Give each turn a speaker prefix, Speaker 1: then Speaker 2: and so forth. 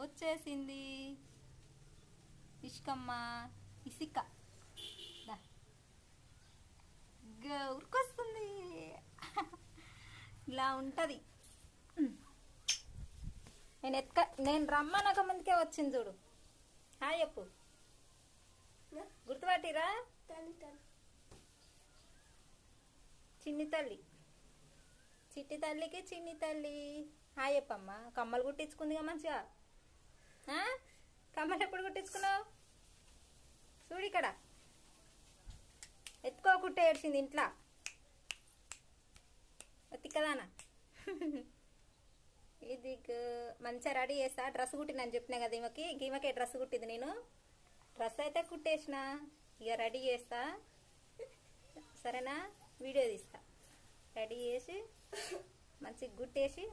Speaker 1: వచ్చేసింది ఇసుకమ్మ ఇసుక ఉరికొస్తుంది ఇలా ఉంటుంది. నేను రమ్మనక ముందుకే వచ్చింది చూడు. హాయ్ చెప్పు, గుర్తుపట్టిరా? చిన్ని తల్లి, చిట్టి తల్లికి చిన్ని తల్లి హాయ్ చెప్పమ్మా. కమ్మలు కుట్టించుకుందిగా మంచిగా. కమ్మలు ఎప్పుడు కుట్టించుకున్నావు? చూడు ఇక్కడ ఎత్తుకోకుంటే ఏడ్చింది ఇంట్లో. ఎత్తికదానా ఇది మంచిగా రెడీ చేస్తా. డ్రెస్ కుట్టినని చెప్పినా కదా ఈమెకే డ్రెస్ కుట్టింది. నేను డ్రెస్ అయితే కుట్టేసిన, ఇక రెడీ చేస్తా. సరేనా? వీడియో తీస్తా. రెడీ చేసి మంచిగా గుట్టేసి